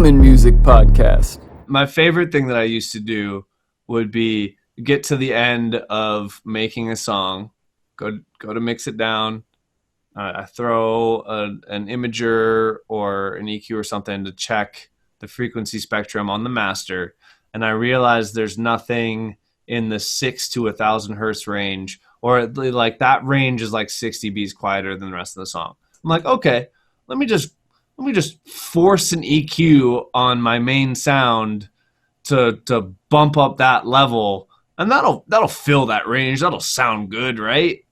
Human Music Podcast. My favorite thing that I used to do would be get to the end of making a song, go to mix it down. I throw an imager or an EQ or something to check the frequency spectrum on the master, and I realize there's nothing in the 6 to 1,000 hertz range, or like that range is like 60 dBs quieter than the rest of the song. I'm like, okay, let me just force an EQ on my main sound to bump up that level, and that'll fill that range. That'll sound good, right?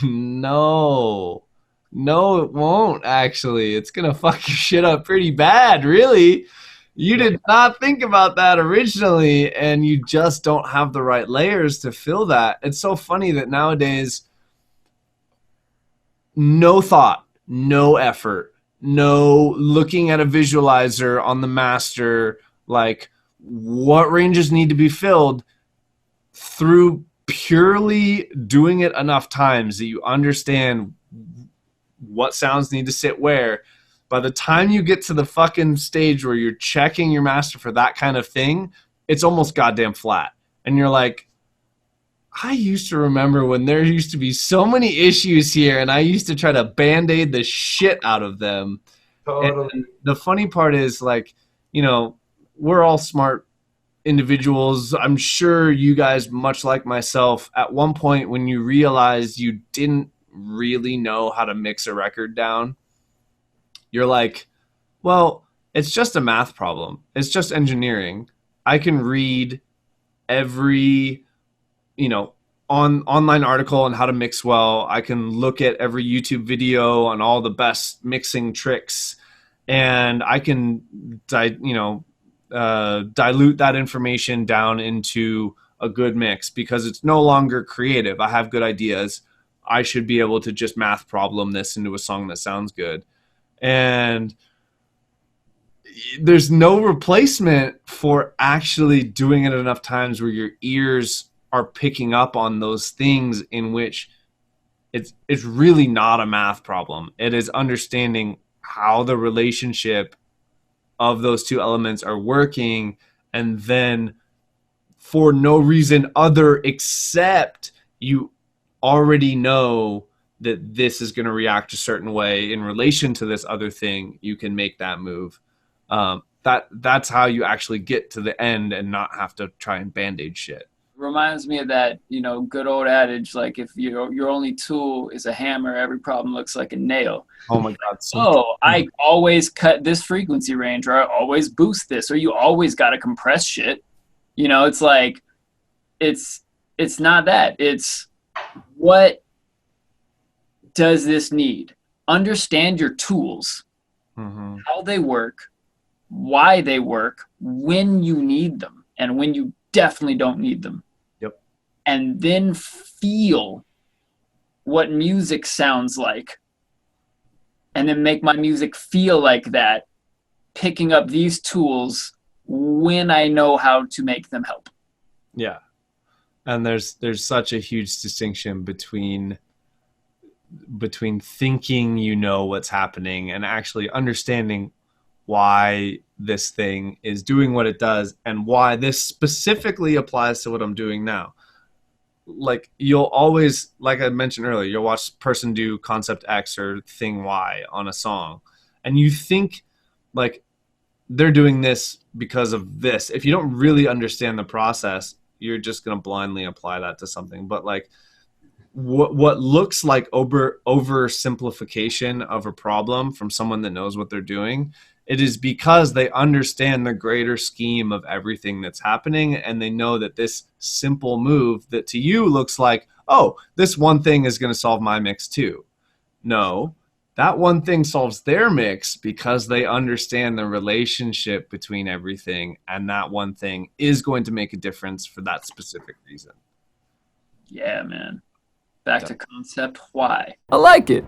No, it won't actually. It's gonna fuck your shit up pretty bad, really. You did not think about that originally, and you just don't have the right layers to fill that. It's so funny that nowadays, no thought, no effort, no looking at a visualizer on the master, like what ranges need to be filled, through purely doing it enough times that you understand what sounds need to sit where. By the time you get to the fucking stage where you're checking your master for that kind of thing, it's almost goddamn flat. And you're like, I used to remember when there used to be so many issues here, and I used to try to band-aid the shit out of them. Totally. And the funny part is, like, you know, we're all smart individuals. I'm sure you guys, much like myself, at one point when you realized you didn't really know how to mix a record down, you're like, well, it's just a math problem. It's just engineering. I can read every, online article on how to mix well. I can look at every YouTube video on all the best mixing tricks, and I can, dilute that information down into a good mix because it's no longer creative. I have good ideas. I should be able to just math problem this into a song that sounds good. And there's no replacement for actually doing it enough times where your ears are picking up on those things in which it's really not a math problem. It is understanding how the relationship of those two elements are working, and then for no reason other except you already know that this is going to react a certain way in relation to this other thing, you can make that move. That's how you actually get to the end and not have to try and band-aid shit. Reminds me of that, good old adage, like if your only tool is a hammer, every problem looks like a nail. Oh my God. I always cut this frequency range, or I always boost this, or you always got to compress shit. It's like, it's not that. It's what does this need? Understand your tools, how they work, why they work, when you need them, and when you definitely don't need them. Yep. And then feel what music sounds like, and then make my music feel like that, picking up these tools when I know how to make them help. Yeah. And there's such a huge distinction between thinking you know what's happening and actually understanding why this thing is doing what it does and why this specifically applies to what I'm doing now. Like, you'll always, like I mentioned earlier, you'll watch person do concept X or thing Y on a song, and you think like they're doing this because of this. If you don't really understand the process, you're just going to blindly apply that to something. But like what looks like oversimplification of a problem from someone that knows what they're doing, it is because they understand the greater scheme of everything that's happening, and they know that this simple move that to you looks like, oh, this one thing is going to solve my mix too. No, that one thing solves their mix because they understand the relationship between everything, and that one thing is going to make a difference for that specific reason. Yeah, man. Back to concept why. I like it.